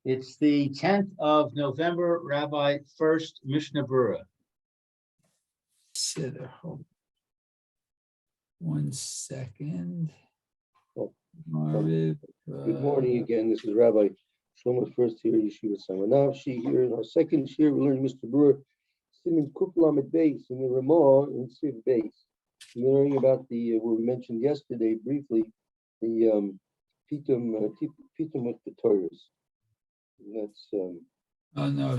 It's the 10th of November, Rabbi Furst, Mishna Berura. Sit there. Hold 1 second. Oh, Marviv, Good morning again. This is Rabbi Shlomo Furst here, Yeshiva Samanavshi. Here in our second year, we learned Mr. Brewer, Siman Kuplam at base, and the Ramah in Siv base. We're learning about the what we mentioned yesterday briefly, the Pitum with the Torahs. That's oh no,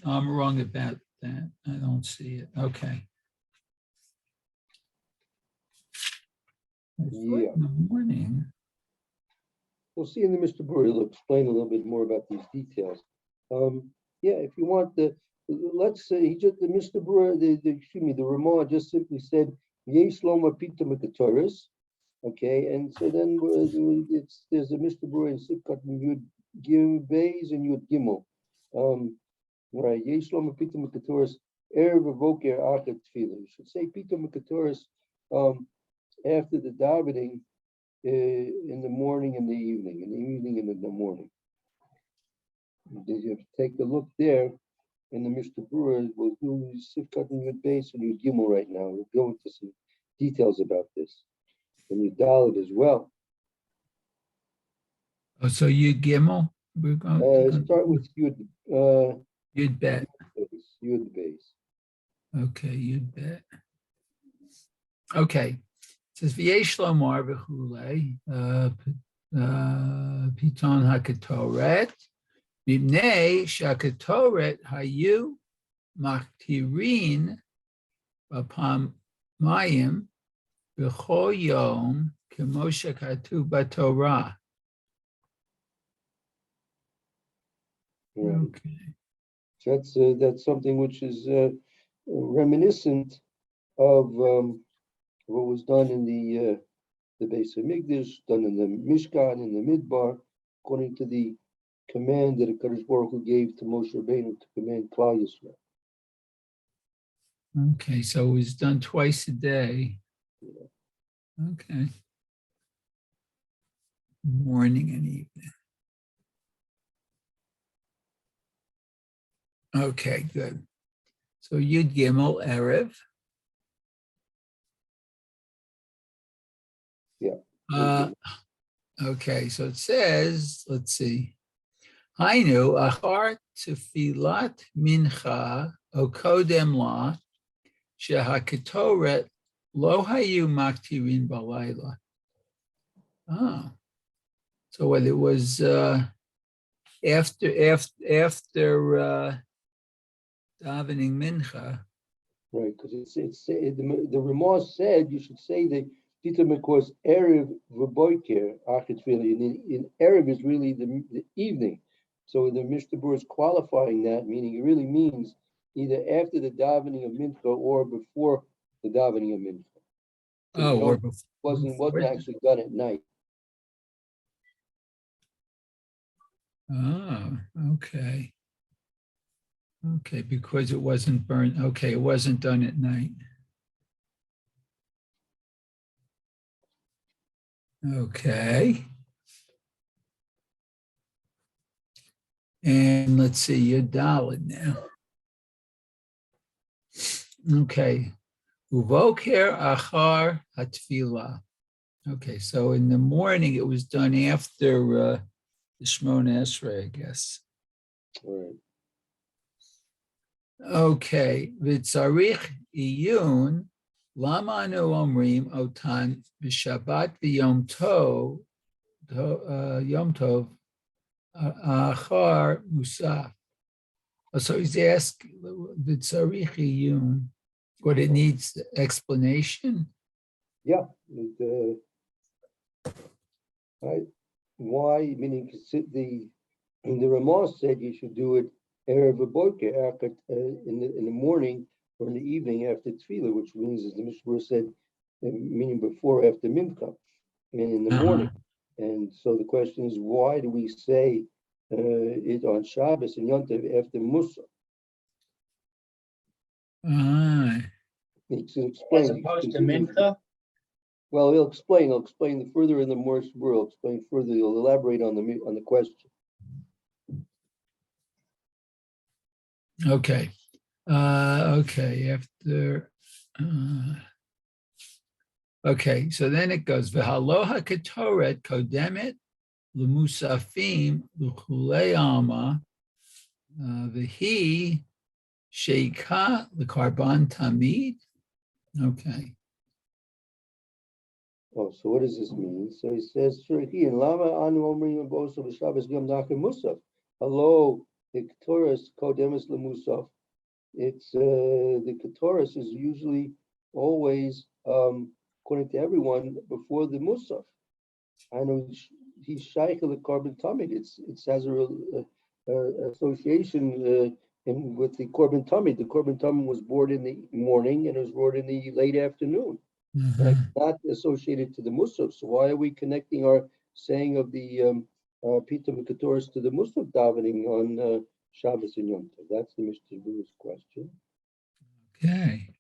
I'm wrong about that. I don't see it. Okay. Yeah. In the morning. We'll see in the Mr. Brewer. He'll explain a little bit more about these details. Yeah, if you want let's say he just the Mr. Brewer, the Ramah just simply said Yesh Loma Pitum with the Torahs. Okay, and so then there's a Mr. Brewer in Sivkat and Yud Gim Beis and Yud Gimel. Right, Yesh Loma Pitum with the Torahs. Erev Voker Achet Tefillah. You should say Pitum with the Torahs after the davening. In the morning and the evening, and in the morning. You have to take a look there in the Mr. Brewer. We'll do Sivkat and Yud Beis and Yud Gimel right now. We'll go into some details about this. And Yud Dalet as well. Oh, so Yud Gimel? We're going to Start with Yud Yud Bet. Yud Beis. Okay, Yud Bet. Okay. It says V'yesh lomar v'chulei piton hakatoret mipnei shakatoret hayu maktirin b'pam mayim b'chol yom kemo shekatuv b'Torah. Okay. That's something which is reminiscent of what was done in the Beis Hamikdash, done in the Mishkan, in the Midbar, according to the command that the Kadosh Baruch Hu gave to Moshe Rabbeinu to command Klal Yisrael. Okay, so it was done twice a day. Yeah. Okay. Morning and evening. Okay, good. So Yud Gimel Erev. Yeah. Okay, so it says, let's see. Hainu achar tefilat mincha o kodem la shehaketoret lo hayu maktirin balayla. Oh, so what it was after davening mincha. Right, because the Ramah said you should say that Peter McCoy's Erev V'Boiker Achet Tefillah. In Erev is really the evening. So the Mishnah Berurah is qualifying that, meaning it really means either after the davening of Mincha or before the davening of Mincha. Oh, or wasn't actually done at night. Oh, okay. Okay, because it wasn't burned. Okay, it wasn't done at night. Okay. And let's see, you're Dalet now. Okay. Uvoker achar hatfila. Okay, so in the morning it was done after the Shmona Esrei, I guess. All right. Okay, v'tzarich iyun lama anu omrim otan v'shabbat v'yom tov achar musaf. So he's asking v'tzarich iyun, what it needs explanation. Yeah. Right. Why? Meaning the Ramah said you should do it Erev Boker in the morning or in the evening after Tefillah, which means, as the Mishnah said, meaning before after Mincha, and in the morning. And so the question is, why do we say it on Shabbos and Yom Tov after Musa? He can explain. As opposed to Mincha? Well, he'll explain. He'll explain further in the Morse world. Explain further. He'll elaborate on the question. Okay. Okay. After. Okay. So then it goes. V'haloha ketoret kodemet l'musafim l'chulei alma v'hi sheika l'karban tamid. Okay. Oh, so what does this mean? So he says, sure, he and Lama Anu Omrim Bosa B'Shabbos Gam Nachem Musaf. Hello, the Keturah Kodemis LeMusaf. It's the Keturah is usually always, according to everyone, before the Musaf. I know he's Shaykh the Korban Tamid. It has a association with the Korban Tamid. The Korban Tamid was born in the morning and it was born in the late afternoon. Not associated to the Musaf. So why are we connecting our saying of the Pitam Keturas to the Musaf davening on Shabbos and Yom Tov? That's the Mr. Brewer's question. Okay.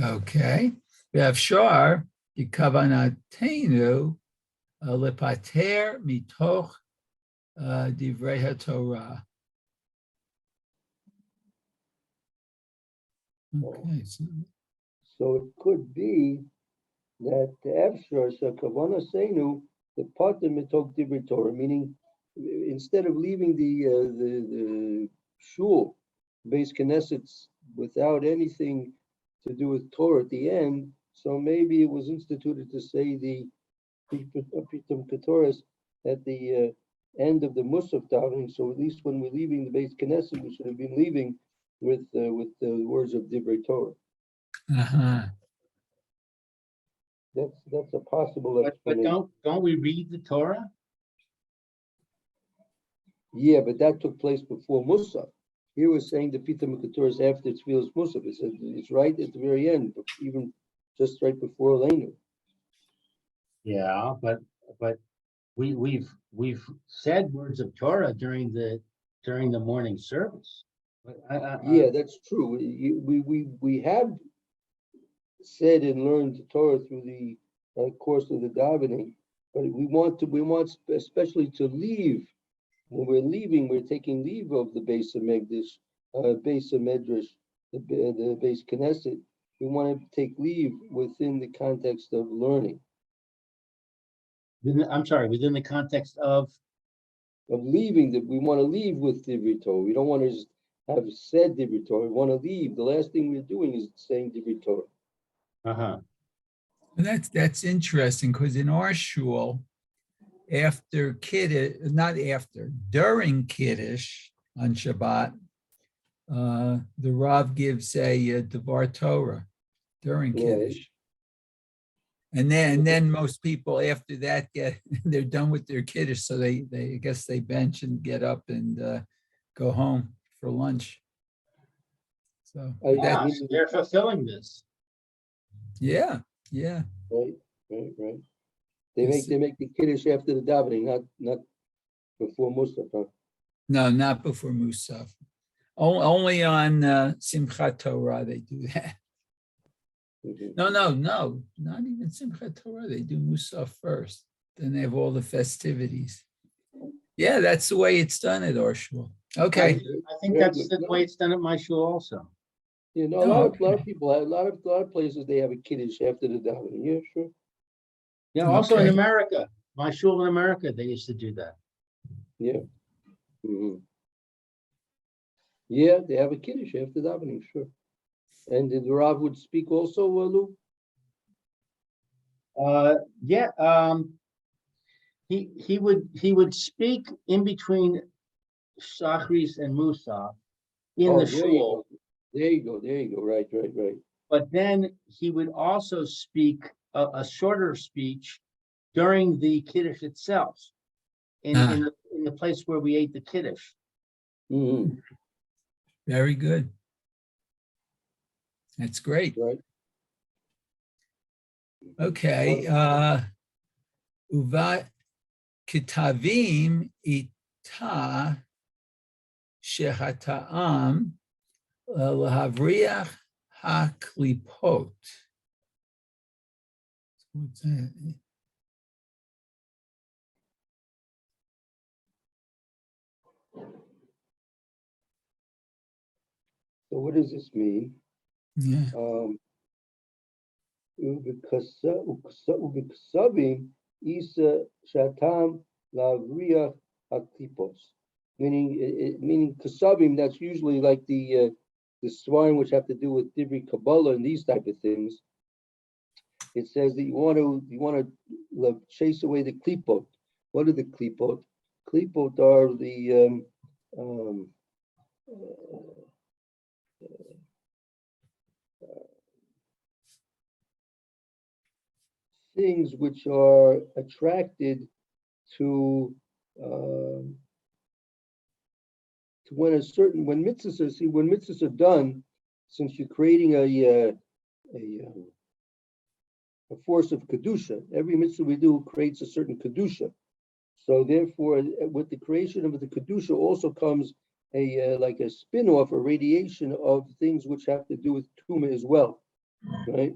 Okay. We have Shar, the Kavanatenu, Lepater Mitoch Divrei HaTorah. Okay. So it could be that the Efshar Kavana Senu, the Pater Mitok Divrei Torah, meaning instead of leaving the shul, base Knesset's without anything to do with Torah at the end, so maybe it was instituted to say the Pitum Ketoras at the end of the Musaf davening. So at least when we're leaving the base Knesset, we should have been leaving with the words of Divrei Torah. Uh-huh. That's a possible But explanation. don't we read the Torah? Yeah, but that took place before Musaf. Here we're saying the Pitum Ketoras after Tfilas Musaf. It's right at the very end, even just right before Elenu. Yeah, but we've said words of Torah during the morning service. Yeah, that's true. We have said and learned the Torah through the course of the davening, but we want especially to leave. When we're leaving, we're taking leave of the base of Megdish, base of Medrash, the base Knesset. We want to take leave within the context of learning. I'm sorry, within the context of leaving, that we want to leave with Divrei Torah. We don't want to just have said Divrei Torah. We want to leave. The last thing we're doing is saying Divrei Torah. uh-huh. That's interesting because in our shul, after Kiddush, not after, during Kiddush on Shabbat, the Rav gives a Devar Torah during Kiddush. And then most people after that they're done with their Kiddush, so they I guess they bench and get up and go home for lunch. So So they're fulfilling this. Yeah. Right. They make the Kiddush after the davening, not before Musaf. Huh? No, not before Musaf. Only on Simchat Torah they do that. Mm-hmm. No, not even Simchat Torah. They do Musaf first. Then they have all the festivities. Yeah, that's the way it's done at our shul. Okay. I think that's the way it's done at my shul also. You know, a lot of people have a lot of places they have a Kiddush after the davening. Yeah, sure. Yeah, also in America, my shul in America, they used to do that. Yeah. Mm-hmm. Yeah, they have a Kiddush after davening, sure. And the Rav would speak also, Lou? Yeah. He would speak in between Shachris and Musaf in the shul. There you go. Right. But then he would also speak a shorter speech during the Kiddush itself, in the place where we ate the Kiddush. Mm-hmm. Very good. That's great. Right. Okay. Uva kitavim ita shehata'am lahavriach haklipot. What's that? So what does this mean? Yeah. Ubikasavim isa shatam lavriach haklipos. Meaning kasavim, that's usually like the swine which have to do with Dibri Kabbalah and these type of things. It says that you want to chase away the klipot. What are the klipot? Klipot are the things which are attracted to when mitzvahs are done, since you're creating a force of kedusha. Every mitzvah we do creates a certain kedusha. So therefore, with the creation of the kedusha also comes like a spin-off, a radiation of things which have to do with tuma as well, right?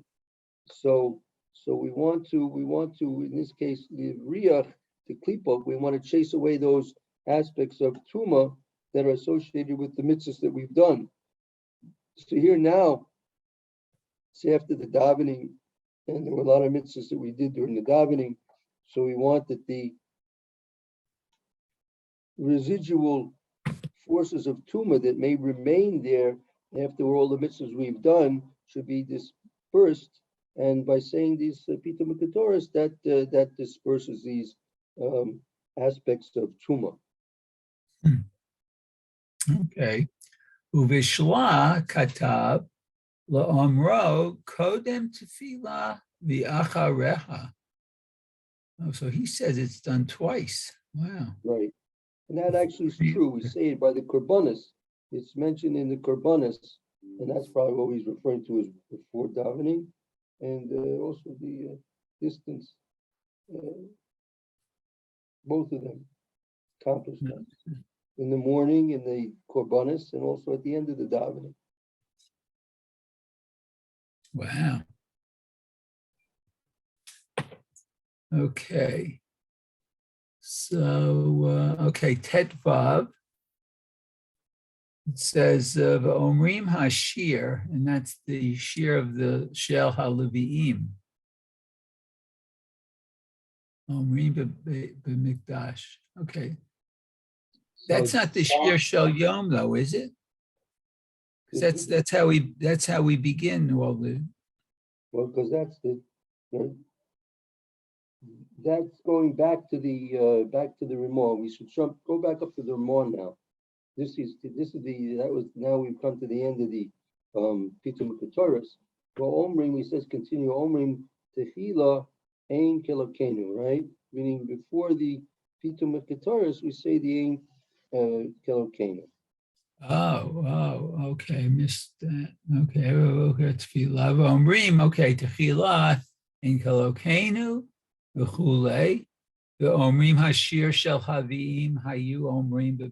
So we want to in this case the riach, the klipot, we want to chase away those aspects of tuma that are associated with the mitzvahs that we've done. So here now, say after the davening, and there were a lot of mitzvahs that we did during the davening, so we want that the residual forces of tuma that may remain there after all the mitzvahs we've done should be dispersed. And by saying these Pita Mikatoris, that disperses these aspects of tuma. Okay. Uvishla katab la'omro kodem tefillah v'acharecha. Oh, so he says it's done twice. Wow. Right. And that actually is true. We say it by the korbanos. It's mentioned in the korbanos, and that's probably what he's referring to as before davening, and also the distance. Both of them accomplish that. In the morning, in the korbanos, and also at the end of the davening. Wow. Okay. So, okay, Tetvav. It says, Omrim Hashir, and that's the shir of the Shel HaLevi'im. Omrim B'Mikdash. Okay. That's not the Shir Shel Yom, though, is it? Because that's how we begin all the. Well, because that's going back to the Ramon. We should go back up to the Ramon now. Now we've come to the end of the Pitum Ketoris. Well, Omrim, he says continue Omrim Tefila Ein Kelokenu, right? Meaning before the Pitum Ketoris, we say the Ein Kelokenu. Oh, okay, missed that. Okay, Tefillah Omrim. Okay, Tefillah Ein Kelokenu v'chulei v'Omrim Hashir Shel Havim Hayu Omrim.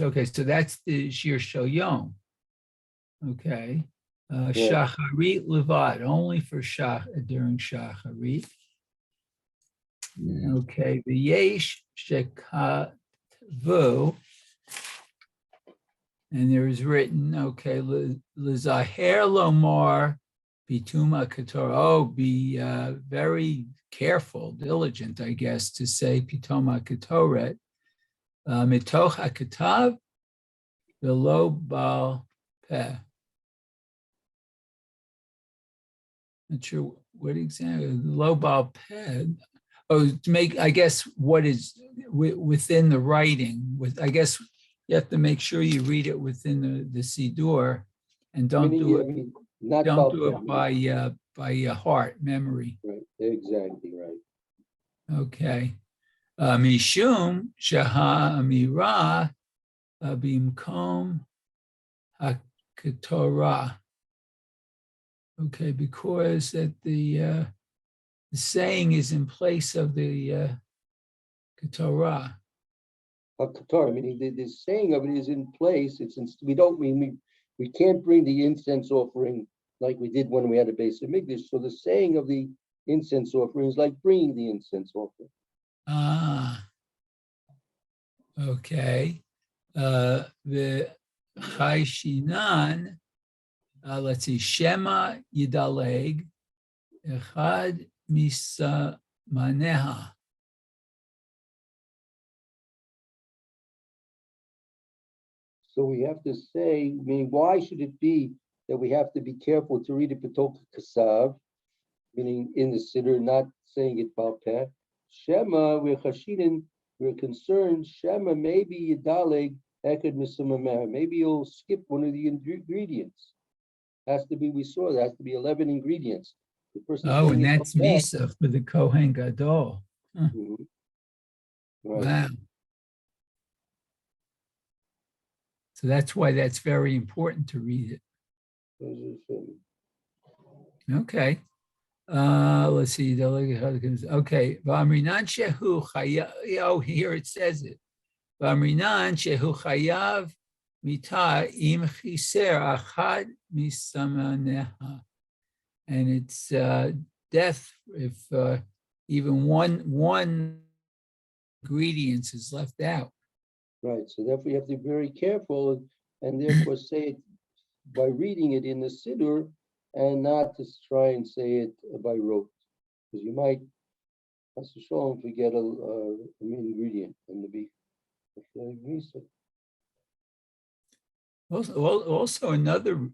Okay, so that's the Shir Shel Yom. Okay. Shacharit Levad, only for during Shacharit. Okay, V'yesh Shekatvu, and there is written, okay, L'zaher Lomar Bituma Ketorah. Oh, be very careful, diligent, I guess, to say Pitoma Ketoret. Mitoch hakatav velo bal peh. Not sure what exactly lo bal peh. Oh, to make, I guess, what is within the writing. I guess you have to make sure you read it within the Siddur, and don't do it by heart memory. Right. Exactly right. Okay. Mishum shaha amira bimkom haketorah. Okay, because that the saying is in place of the ketorah. Ketorah, meaning the saying of it is in place. We can't bring the incense offering like we did when we had a base of Mikdash. So the saying of the incense offering is like bringing the incense offering. Okay. The Chayshinan, let's see, Shema Yidaleg, Echad Misamaneha. So we have to say, I mean, why should it be that we have to be careful to read it B'tok Kasav, meaning in the siddur, not saying it Bal Peh? Shema, we're chashinin, we're concerned, Shema, maybe Yidaleg, Eked Misamameha, maybe you'll skip one of the ingredients. Has to be, we saw, there has to be 11 ingredients. The person Oh, saying and it that's Bal Peh, Misa for the Kohen Gadol. Huh. Right. Wow. So that's why that's very important to read it. Okay. Let's see. Okay. V'amrinan shehu chayav. Oh, here it says it. V'amrinan shehu chayav mita im chiser achad misamaneha. And it's death if even one ingredient is left out. Right, so therefore you have to be very careful and therefore say it by reading it in the siddur and not to try and say it by rote. Because you might, as a shalom, forget an ingredient in the beef. Also another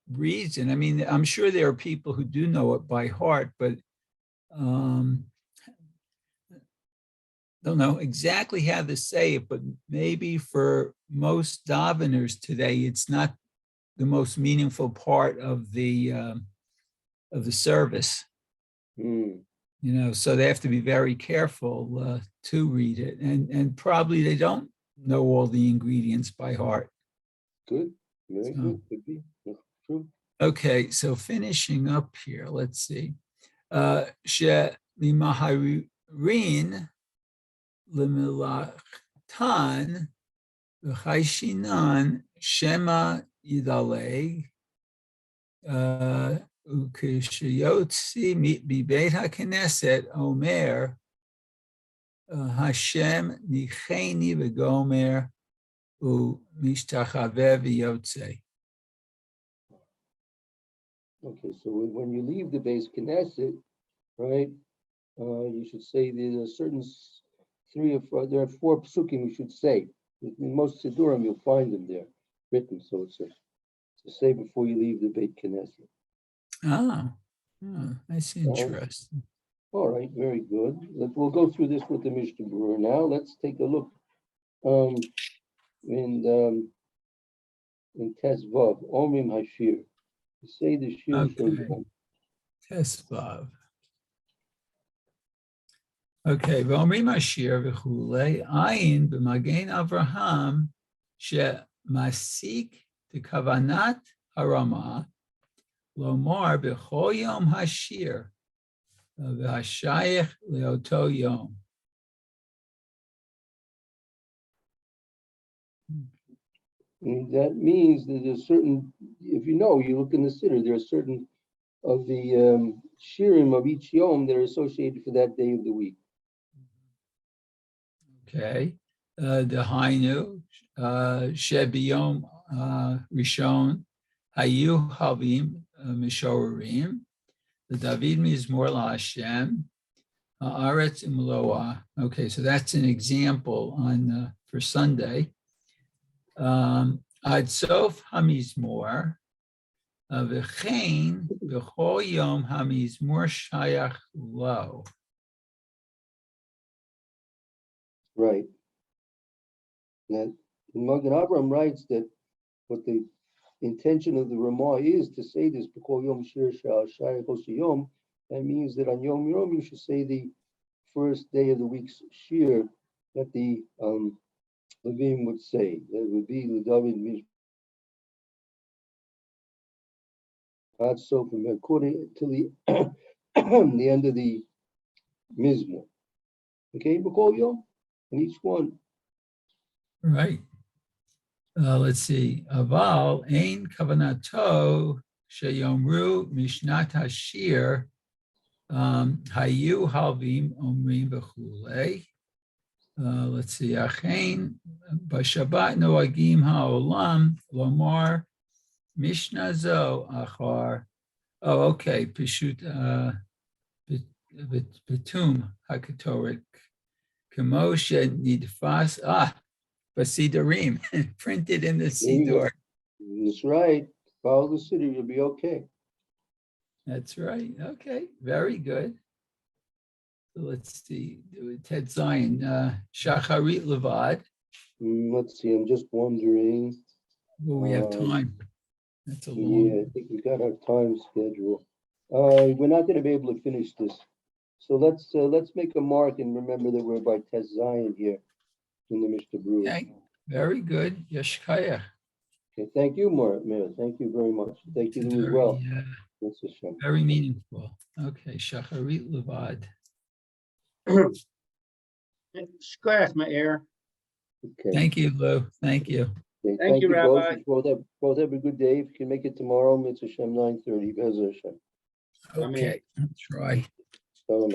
reason, I mean, I'm sure there are people who do know it by heart, but don't know exactly how to say it, but maybe for most daveners today, it's not the most meaningful part of the service. You know, so they have to be very careful to read it, and probably they don't know all the ingredients by heart. Good, very good, could be true. Okay, so finishing up here, let's see. She limaharin lemilachtan v'chayshinan shema yidaleg ukeshayotzi mibeit haKnesset omer Hashem nicheni v'gomer u'mishtachavev v'yotzei. Okay, so when you leave the base Knesset, right, you should say there's a certain there are 4 psukim you should say. In most Siddurim, you'll find them there written, so it's to say before you leave the Beit Knesset. That's interesting. All right, very good. We'll go through this with the Mishna Berura now. Let's take a look in Tezvav, Omrim Hashir. Say the shir Okay. for them. Tesvav. Okay, V'omrim Hashir v'chulei ayin b'magen Avraham she'masik t'kavanat harama lomar b'chol yom hashir v'hashayich leoto yom. And that means that there's certain, if you know, you look in the siddur, there are certain of the shirim of each yom that are associated for that day of the week. Okay, the Hainu Shebiyom Rishon Hayu Havim Mishorim, the David Mizmor LaHashem Haaretz Imloa. Okay, so that's an example on for Sunday. Ad Sof Hamizmor V'chein B'chol Yom Hamizmor Shayach Lo. Right. That Magen Avraham writes that what the intention of the Ramah is to say this B'chol Yom Shir Shayach Yom. That means that on Yom Yom you should say the first day of the week's shir that the Levim would say. That would be the David Mishpat. So from according to the the end of the Mizmor. Okay, B'chol Yom, and each one. Right. Let's see. Aval ein kavanato sheyomru mishnat hashir hayu halvim omrim b'chulei Let's see. Achein b'Shabbat noagim ha'olam lomar Mishna zo achar. Oh, okay. Pishut betum hakatorik kamosha nidfas basidarim printed in the There you go. siddur. That's right. Follow the city, you'll be okay. That's right. Okay, very good. So let's see. Ted Zion, Shacharit Levad. Let's see, I'm just wondering. Well, we have Um, time. That's a Yeah, long. I think we got our time schedule. We're not gonna be able to finish this. So let's make a mark and remember that we're by Tez Zion here in the Mr. Brewer. Okay, very good. Yeshkaya. Okay, thank you, Mayor. Thank you very much. Thank you as well. That's a shame. Very meaningful. Okay, Shacharit Levad. Shkoyach, my air. Okay. Thank you, Lou. Thank you. Okay, Thank you, both. Rabbi. Both have a good day. If you can make it tomorrow, Mitzvah Shem 9:30. Bez Hashem. Okay, I'll try. Shalom.